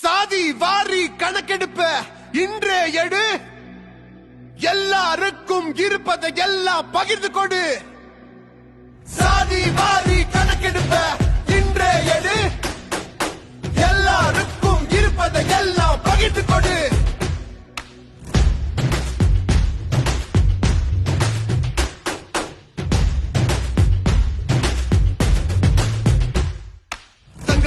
சாதி வாரி கணக்கெடுப்ப இன்றே எடு, எல்லாருக்கும் இருப்பதை எல்லாம் பகிர்ந்து கொடு. சாதி வாரி கணக்கெடுப்ப இன்றே எடு, எல்லாருக்கும் இருப்பதை எல்லாம் பகிர்ந்து கொடு.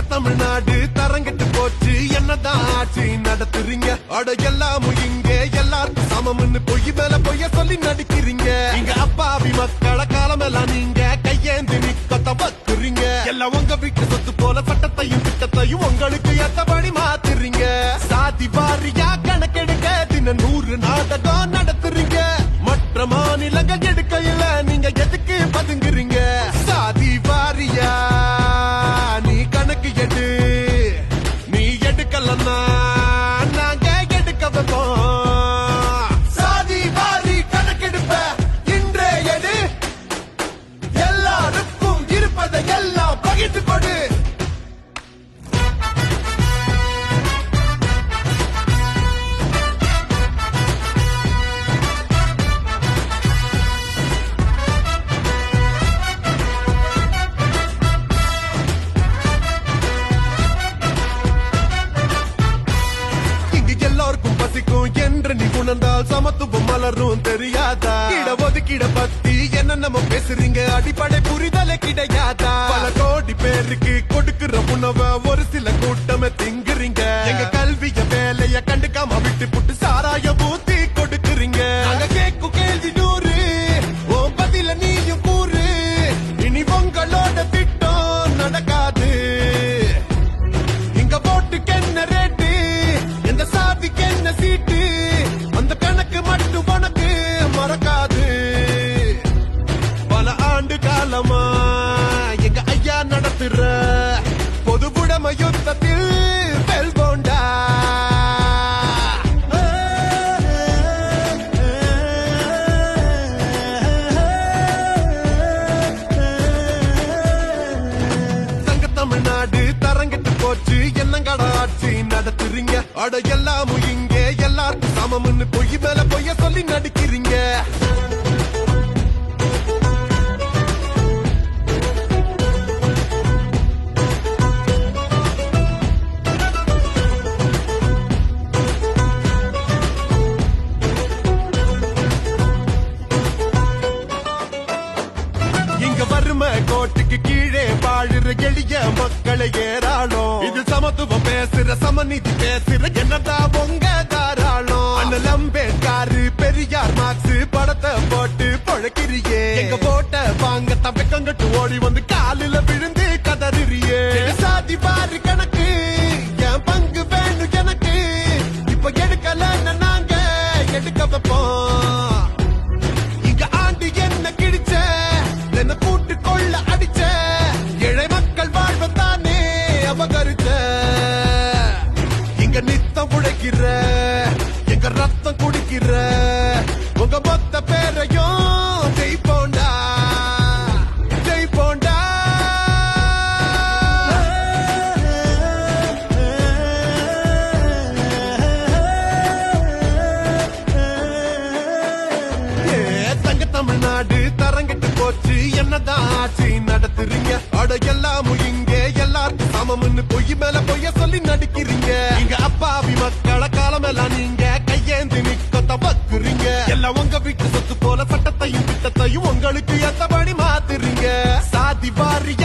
தமிழ்நாடு தரங்கிட்டு போச்சு, என்னதான் ஆட்சி நடத்துறீங்க? அட எல்லாமும் இங்க எல்லாருக்கும் சமம்னு பொய் மேல பொய்ய சொல்லி நடிக்கிறீங்க. இங்க அப்பாவி மக்களை காலமெல்லாம் நீங்க கையேந்தி நிக்கத்த வைக்கிறீங்க. எல்லாம் உங்க வீட்டு சொத்து போல சட்டத்தையும் திட்டத்தையும் உங்களுக்கு ஏத்தபடி மாத்துறீங்க. சாதி வாரியா கணக்கெடுக்க தின 100 நாடகம் நடத்துறீங்க. மற்ற மாநிலங்கள் எடுக்கையில நீங்க எதுக்கு பதுங்குறீங்க? சாதி வாரியா நீ கணக்கு எடு, நீ எடுக்கலன்னா நாங்க எடுக்க வைப்போம். சாதி வாரி கணக்கெடுப்ப இன்றே எடு, எல்லாருக்கும் இருப்பதை எல்லாம் பகிர்ந்து கொடு. என்று நீ உணர்ந்தால் சமத்துவம் மலரும் தெரியாதா? இட ஒதுக்கீட பத்தி என்ன நம்ம பேசுறீங்க? அடிப்படை புரிதலே கிடையாதா? பல கோடி பேருக்கு கொடுக்கிற உணவை ஒரு சில கூட்டமே திங்குறீங்க. எங்க கல்விய வேலைய கண்டுக்காம விட்டு புட்டு சாராய ஊத்தி கொடுக்குறீங்க. நாங்க கேட்கும் கேள்வி 100, உன் பதில நீயும் கூறு. இனி உங்களோட திட்டம் நடக்காது. இங்க போட்டுக்கு என்ன ரேட்டு, எந்த சாதிக்கு என்ன சீட்டு, அந்த கணக்கு மட்டும் உனக்கு மறக்காது. பல ஆண்டு காலமா எங்க ஐயா நடத்துற பொதுவுடைமை யுத்தத்தில் வெல்வோண்டா. சங்க தமிழ்நாடு தரங்கிட்டு போச்சு, என்னங்கட ஆட்சி நடத்துறீங்க? அட எல்லாமும் இங்க எல்லாருக்கும் சமம்னு பொய் மேல பொய்ய சொல்லி நடிக்கிறீங்க. இங்க வறுமை கோட்டுக்கு கீழே வாழுற எளிய மக்களை ஏறாளோ. இது சமத்துவம் பேசுற சமநீதி பேசுற என்னதான் உங்க தாராளம்? அண்ணல் அம்பேத்கர் பெரியார் மார்க்ஸ் படத்தை போட்டு பொழைக்கிறியே. எங்க போட்ட வாங்க தப்பங்கட்டு ஓடி வந்து காலில விழுந்து கதறியே. சாதி வாரி கணக்கு என் பங்கு வேணும் எனக்கு, இப்ப எடுக்கல நாங்க எடுக்க வைப்போம். இங்க ஆண்டு என்ன கிழிச்ச, என்ன கூட்டு கொள்ள அடிச்ச, ஏழை மக்கள் வாழ்வதானே அபகரிச்ச. இங்க நித்தம் உழைக்கிற, எங்க ரத்தம் குடிக்கிற உங்க மொத்த பேரையும் ஜெயிப்போண்டா, ஜெயிப்போண்டா. தங்க தமிழ்நாடு தரங்கிட்டு போச்சு, என்னதான் ஆட்சி நடத்துறீங்க? அட எல்லாமும் இங்க எல்லாருக்கும் சமம்னு பொய் மேல பொய்ய சொல்லி நடிக்கிறீங்க. இங்க அப்பாவி மக்களை காலமெல்லாம் நீங்க கையேந்தி நிக்கத்த வைக்கிறீங்க. எல்லாம் உங்க வீட்டு சொத்து போல சட்டத்தையும் திட்டத்தையும் உங்களுக்கு ஏத்தபடி மாத்துறீங்க. சாதி வாரிய